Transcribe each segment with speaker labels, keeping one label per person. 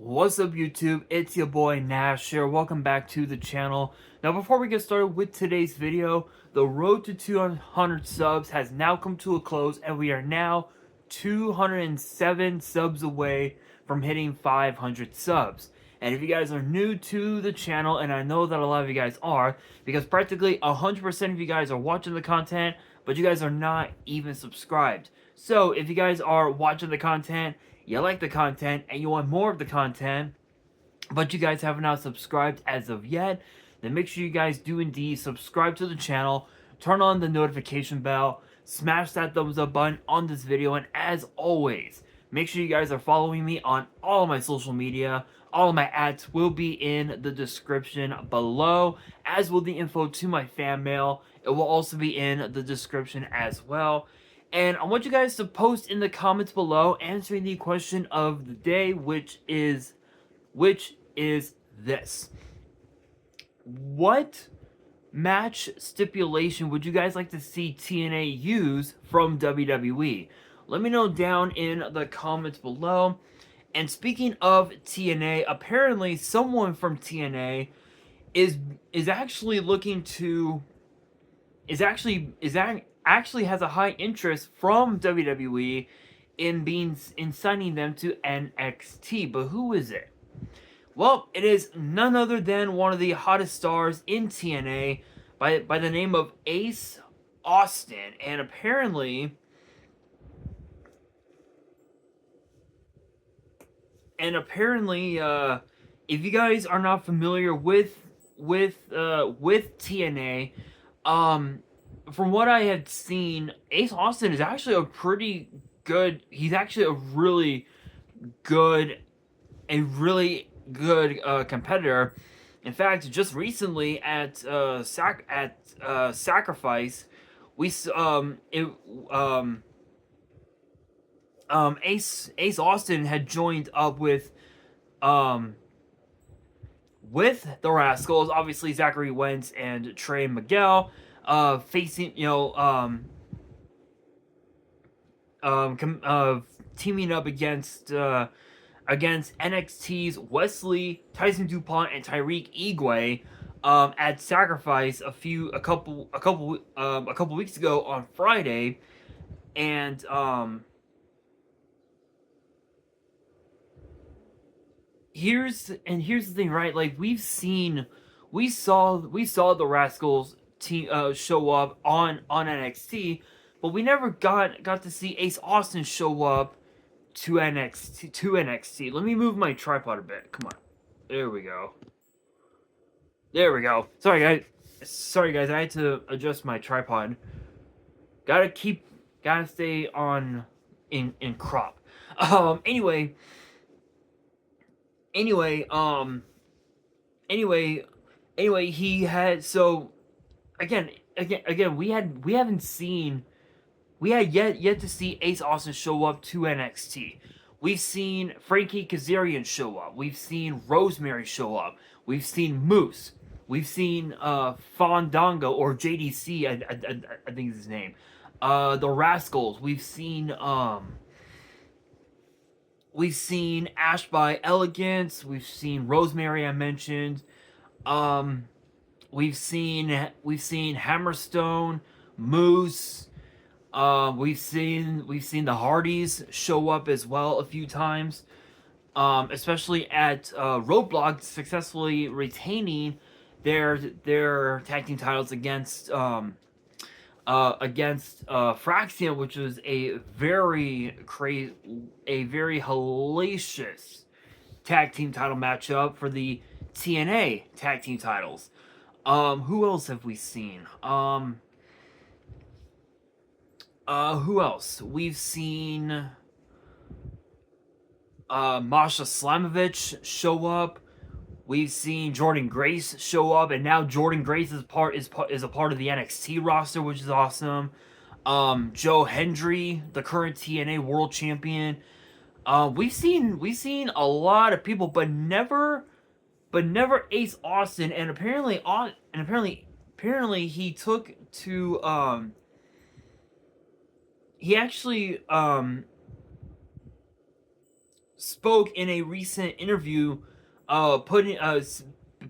Speaker 1: What's up, YouTube? It's your boy Nash here. Welcome back to the channel. Now, before we get started with today's video, the road to 200 subs has now come to a close, and we are now 207 subs away from hitting 500 subs. And if you guys are new to the channel, and I know that a lot of you guys are, because practically 100% of you guys are watching the content, but you guys are not even subscribed. So, if you guys are watching the content, you like the content, and you want more of the content, but you guys have not subscribed as of yet, then make sure you guys do indeed subscribe to the channel, turn on the notification bell, smash that thumbs up button on this video, and as always, make sure you guys are following me on all of my social media. All of my ads will be in the description below, as will the info to my fan mail. It will also be in the description as well. And I want you guys to post in the comments below answering the question of the day, which is this. What match stipulation would you guys like to see TNA use from WWE? Let me know down in the comments below. And speaking of TNA, apparently someone from TNA is actually looking to actually has a high interest from WWE in signing them to NXT. But who is it? Well, it is none other than one of the hottest stars in TNA by the name of Ace Austin. And apparently if you guys are not familiar with TNA, from what I had seen, Ace Austin is actually a pretty good. He's actually a really good competitor. In fact, just recently at Sacrifice, Ace Austin had joined up with the Rascals, obviously Zachary Wentz and Trey Miguel, facing teaming up against NXT's Wesley, Tyson DuPont, and Tyreek Igwe at Sacrifice a couple weeks ago on Friday, and here's the thing, right? Like we saw the Rascals team show up on NXT, but we never got to see Ace Austin show up to NXT. Let me move my tripod a bit. Come on. There we go. Sorry guys, I had to adjust my tripod. Gotta stay on in crop. Anyway, he had, so again, we had yet to see Ace Austin show up to NXT. We've seen Frankie Kazarian show up. We've seen Rosemary show up. We've seen Moose. We've seen Fandango, or JDC, I think is his name. The Rascals. We've seen Ash by Elegance. We've seen Rosemary, I mentioned. We've seen Hammerstone, Moose. We've seen the Hardys show up as well a few times, especially at Roadblock, successfully retaining their tag team titles against Fraxian, which was a very hellacious tag team title matchup for the TNA tag team titles. Who else have we seen? Who else? We've seen Masha Slamovich show up. We've seen Jordan Grace show up, and now Jordan Grace is a part of the NXT roster, which is awesome. Joe Hendry, the current TNA World Champion. We've seen a lot of people, but never Ace Austin, and apparently he took to he actually spoke in a recent interview, putting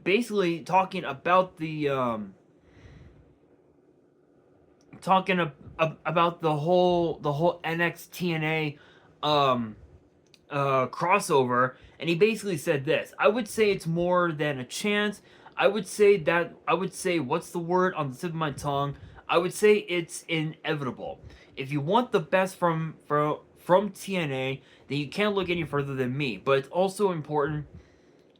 Speaker 1: basically talking about the about the whole NXT TNA crossover, and he basically said this: I would say it's more than a chance. I would say what's the word on the tip of my tongue? I would say it's inevitable. If you want the best from TNA, then you can't look any further than me. But it's also important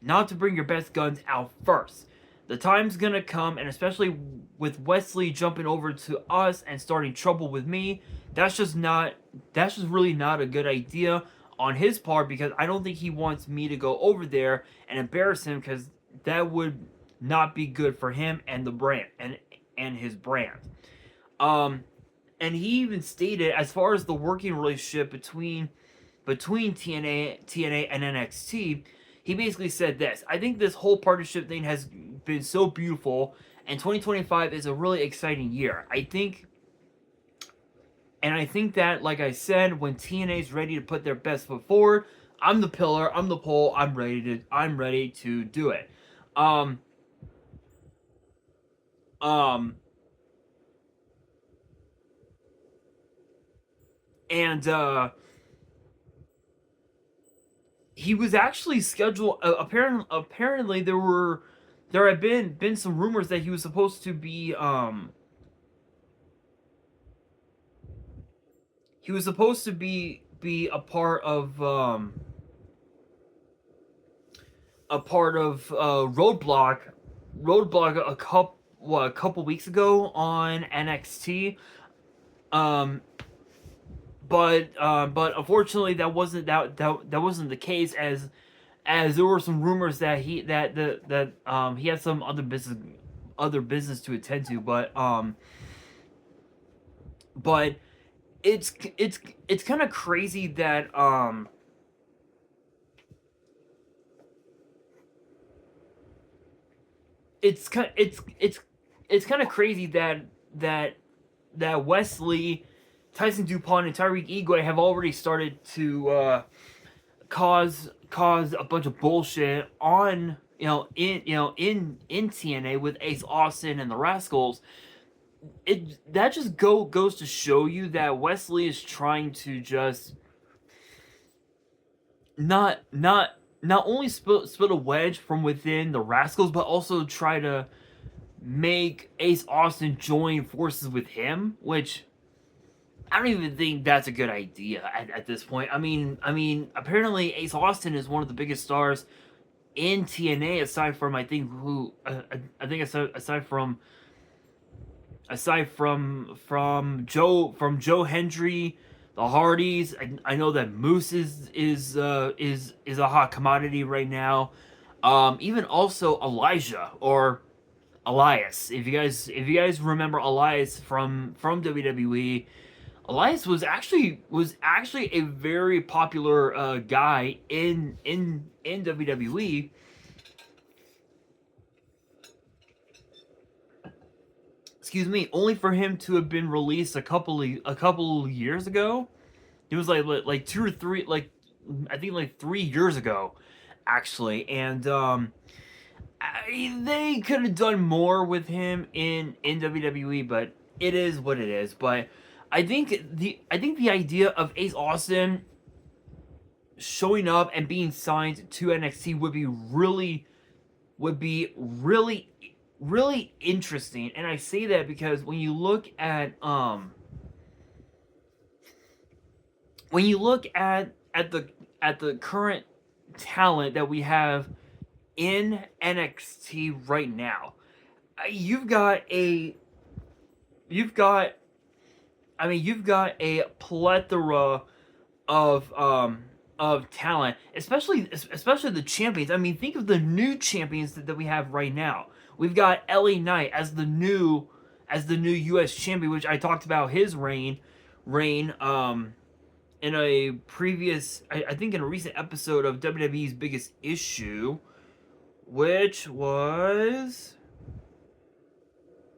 Speaker 1: not to bring your best guns out first. The time's gonna come, and especially with Wesley jumping over to us and starting trouble with me, that's just really not a good idea on his part, because I don't think he wants me to go over there and embarrass him, because that would not be good for him and the brand and his brand. And he even stated, as far as the working relationship between TNA and NXT, he basically said this: I think this whole partnership thing has been so beautiful, and 2025 is a really exciting year. I think that, like I said, when TNA is ready to put their best foot forward, I'm the pillar, I'm the pole, I'm ready to do it. And he was actually scheduled. Apparently, there have been some rumors that he was supposed to be be a part of Roadblock a couple weeks ago on NXT. But unfortunately that wasn't the case, as there were some rumors that he had some other business to attend to. But it's kind of crazy that it's kind of crazy that Wesley, Tyson DuPont, and Tyreek Igwe have already started to cause a bunch of bullshit on in TNA with Ace Austin and the Rascals. That just goes to show you that Wesley is trying to just not only split a wedge from within the Rascals, but also try to make Ace Austin join forces with him, which I don't even think that's a good idea at this point. I mean, apparently Ace Austin is one of the biggest stars in TNA, aside from Joe Hendry, the Hardys. I know that Moose is a hot commodity right now. Even also Elijah, or Elias. If you guys remember Elias from WWE, Elias was actually a very popular guy in WWE. Excuse me, only for him to have been released a couple of years ago. It was like 2 or 3, I think like 3 years ago, actually. And they could have done more with him in WWE, but it is what it is. But I think the idea of Ace Austin showing up and being signed to NXT would be really interesting. And I say that because when you look at the current talent that we have in NXT right now, you've got a plethora of talent, especially the champions. I mean, think of the new champions that we have right now. We've got LA Knight as the new US champion, which I talked about his reign in a previous, I think in a recent episode of WWE's Biggest Issue, which was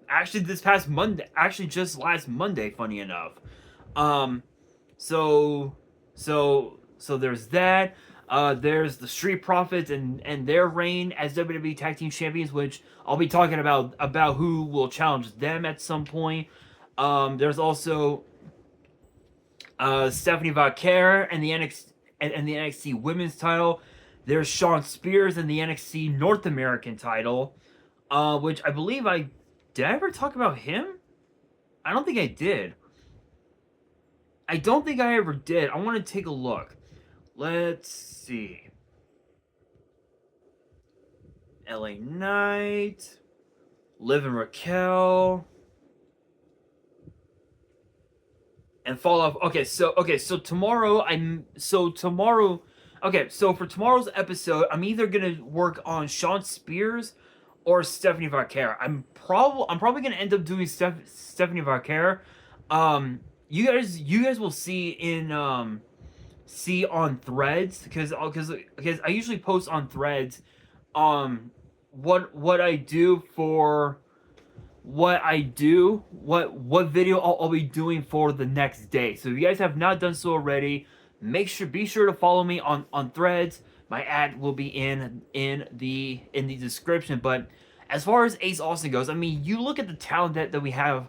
Speaker 1: actually this past Monday, actually just last Monday, funny enough. So there's that. There's the Street Profits and their reign as WWE Tag Team Champions, which I'll be talking about who will challenge them at some point. There's also Stephanie Vaquer and the NXT Women's title. There's Shawn Spears and the NXT North American title, which I believe did I ever talk about him? I don't think I did. I don't think I ever did. I want to take a look. Let's see. LA Knight, Liv and Raquel, and fall off. Okay, so tomorrow Okay, so for tomorrow's episode, I'm either gonna work on Shawn Spears or Stephanie Vaquer. I'm probably gonna end up doing Stephanie Vaquer. You guys will see see on Threads because I usually post on Threads what I do for what video I'll be doing for the next day. So if you guys have not done so already, be sure to follow me on Threads. My ad will be in the description. But as far as Ace Austin goes, I mean, you look at the talent that we have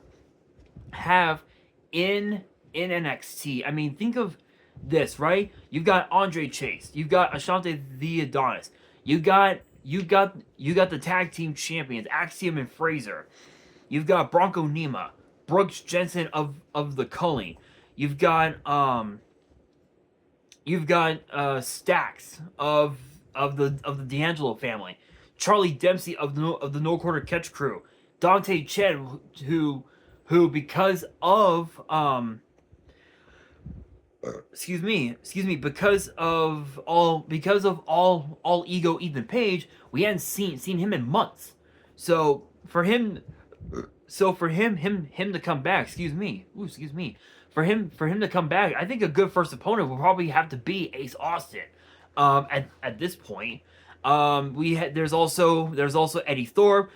Speaker 1: in NXT. I mean, think of this, right? You've got Andre Chase, you've got Ashante the Adonis, you got the tag team champions Axiom and Fraser. You've got Bronco Nima, Brooks Jensen of the Culling. You've got Stacks of the D'Angelo family, Charlie Dempsey of the No Quarter Catch Crew, Dante Chen, who because of because of all ego Ethan Page, we hadn't seen him in months. So for him to come back, for him to come back, I think a good first opponent will probably have to be Ace Austin. At this point, there's also Eddie Thorpe.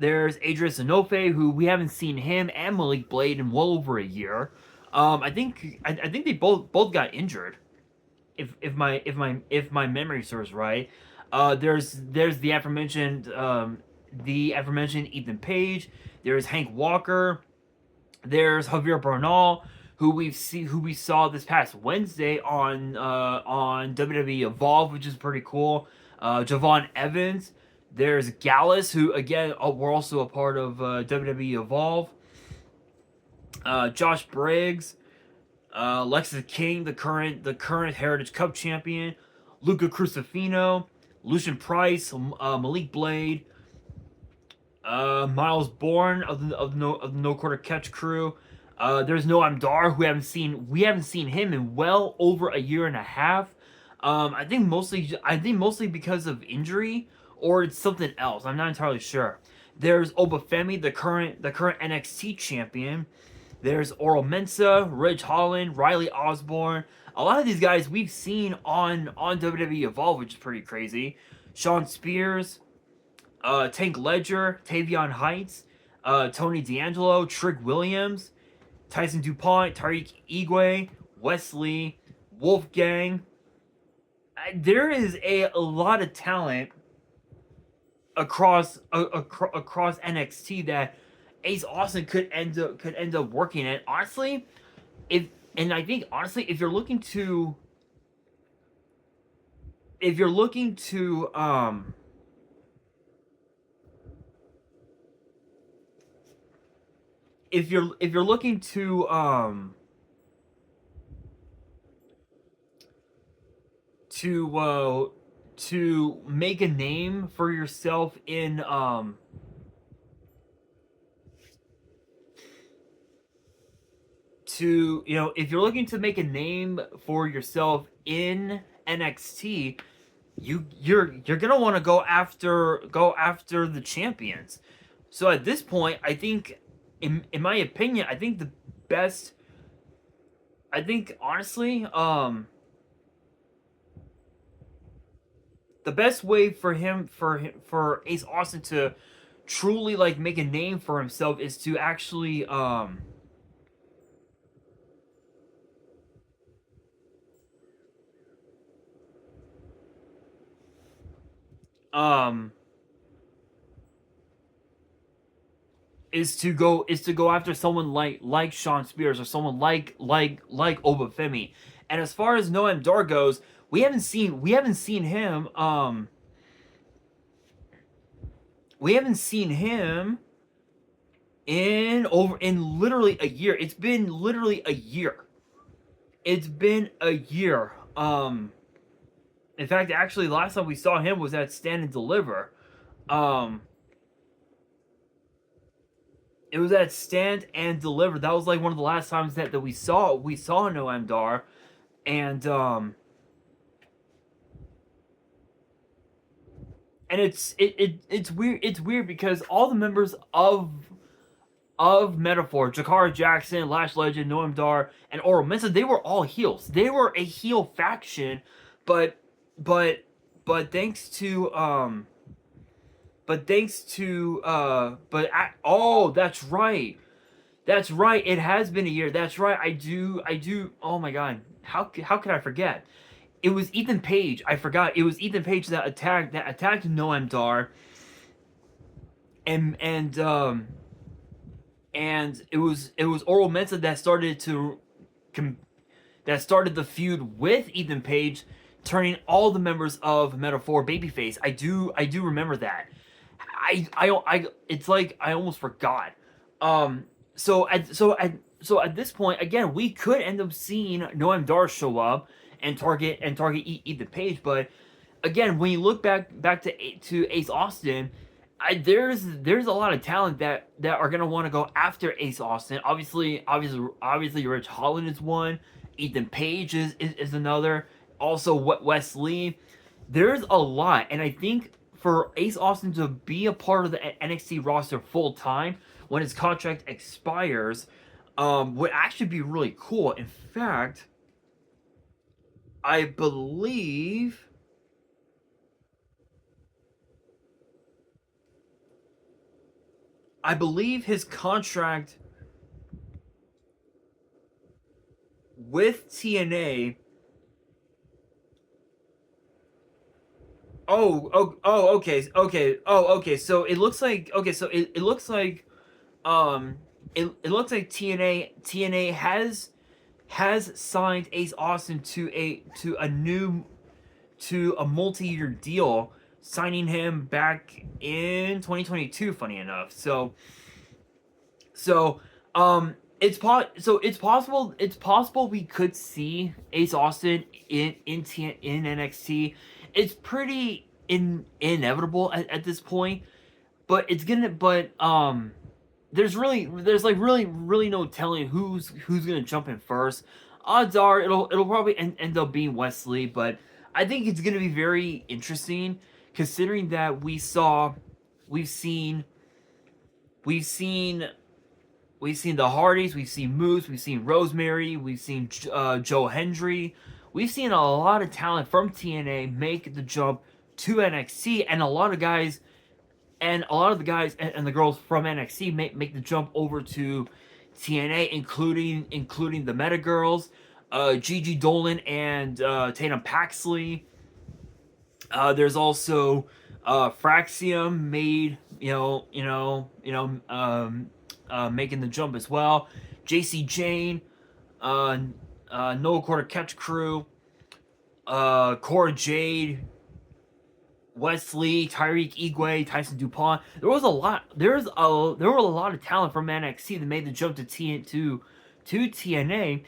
Speaker 1: There's Adrian Sanofe, who we haven't seen him and Malik Blade in well over a year. I think they both got injured, if my memory serves right. There's the aforementioned Ethan Page. There's Hank Walker. There's Javier Bernal, who we saw this past Wednesday on WWE Evolve, which is pretty cool. Javon Evans. There's Gallus, who again were also a part of WWE Evolve. Josh Briggs, Lexis King, the current Heritage Cup champion, Luca Crucifino, Lucian Price, Malik Blade, Miles Bourne of the No Quarter Catch Crew. There's Noam Dar, who we haven't seen him in well over a year and a half. I think mostly because of injury, or it's something else. I'm not entirely sure. There's Obafemi, the current NXT champion. There's Oral Mensa, Ridge Holland, Riley Osborne. A lot of these guys we've seen on WWE Evolve, which is pretty crazy. Shawn Spears, Tank Ledger, Tavion Heights, Tony D'Angelo, Trick Williams, Tyson DuPont, Tariq Igwe, Wesley, Wolfgang. There is a lot of talent across NXT that Ace Austin could end up working at. Honestly, if you're looking to if you're looking to to make a name for yourself in if you're looking to make a name for yourself in NXT, you're gonna want to go after the champions. So at this point, I think, in my opinion, I think honestly, the best way for Ace Austin to truly like make a name for himself is to actually um is to go after someone like Sean Spears or someone like Obafemi. And as far as Noam Dar goes, we haven't seen him we haven't seen him in literally a year. It's been literally a year. It's been a year. In fact, actually, the last time we saw him was at Stand and Deliver. Um, it was at Stand and Deliver. That was like one of the last times that we saw Noam Dar, and it's weird. It's weird because all the members of Metaphor, Jakara Jackson, Lash Legend, Noam Dar, and Oral Mensa, they were all heels. They were a heel faction, but but but thanks to oh, that's right. That's right. It has been a year. That's right. I do. Oh my god. How could I forget? It was Ethan Page. I forgot. It was Ethan Page that attacked Noam Dar, and it was Oral Mensa that started the feud with Ethan Page, turning all the members of Metaphor babyface. I do remember that. I it's like I almost forgot. So at this point, again, we could end up seeing Noam Dar show up and target Ethan Page, but again, when you look back to Ace Austin, there's a lot of talent that are gonna want to go after Ace Austin. Obviously, Rich Holland is one. Ethan Page is another. Also, Wes Lee. There's a lot, and I think for Ace Austin to be a part of the NXT roster full time when his contract expires, would actually be really cool. In fact, I believe his contract with TNA. Okay. So it looks like it looks like TNA has signed Ace Austin to a multi-year deal, signing him back in 2022. Funny enough, it's possible we could see Ace Austin in NXT. It's pretty inevitable at this point, but there's really no telling who's gonna jump in first. Odds are it'll probably end up being Wesley, but I think it's gonna be very interesting considering that we've seen the Hardys, we've seen Moose, we've seen Rosemary, we've seen Joe Hendry. We've seen a lot of talent from TNA make the jump to NXT, and a lot of the guys and the girls from NXT make the jump over to TNA, including the Meta Girls, Gigi Dolan and Tatum Paxley. There's also Fraxium made making the jump as well. JC Jane, Noah Quarter Catch Crew, Cora Jade, Wesley, Tyreek Igwe, Tyson DuPont. There were a lot of talent from NXT that made the jump to TNA,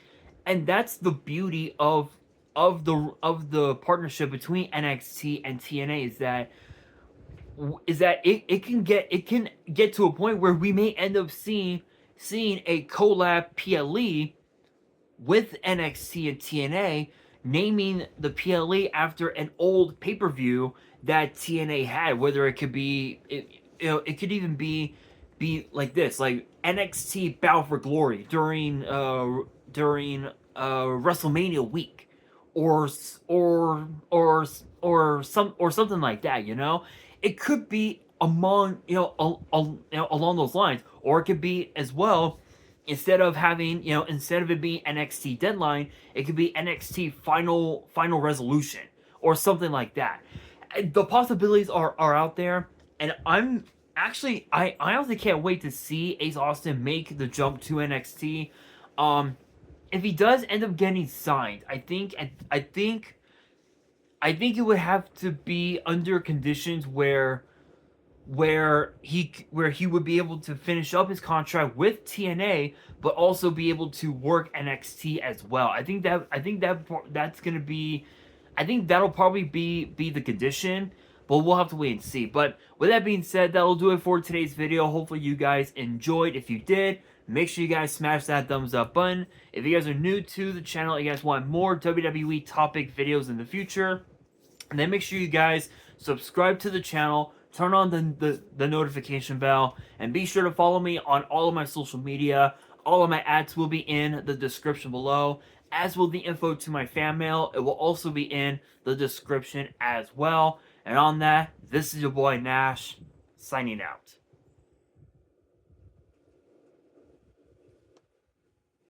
Speaker 1: and that's the beauty of the partnership between NXT and TNA is that it can get to a point where we may end up seeing a collab PLE with NXT and TNA, naming the PLE after an old pay-per-view that TNA had. Whether it could be it could even be like this, like NXT Bound for Glory during WrestleMania week, or something like that. It could be along those lines, or it could be as well. Instead of it being NXT Deadline, it could be NXT Final Resolution or something like that. the possibilities are out there, and I honestly can't wait to see Ace Austin make the jump to NXT. If he does end up getting signed, I think it would have to be under conditions where he would be able to finish up his contract with TNA, but also be able to work NXT as well. That's gonna be, I think that'll probably be the condition, but we'll have to wait and see. But with that being said, that'll do it for today's video. Hopefully you guys enjoyed. If you did, make sure you guys smash that thumbs up button. If you guys are new to the channel, you guys want more WWE topic videos in the future, and then make sure you guys subscribe to the channel, turn on the notification bell, and be sure to follow me on all of my social media. All of my ads will be in the description below, as will the info to my fan mail. It will also be in the description as well. And on that, this is your boy Nash, signing out.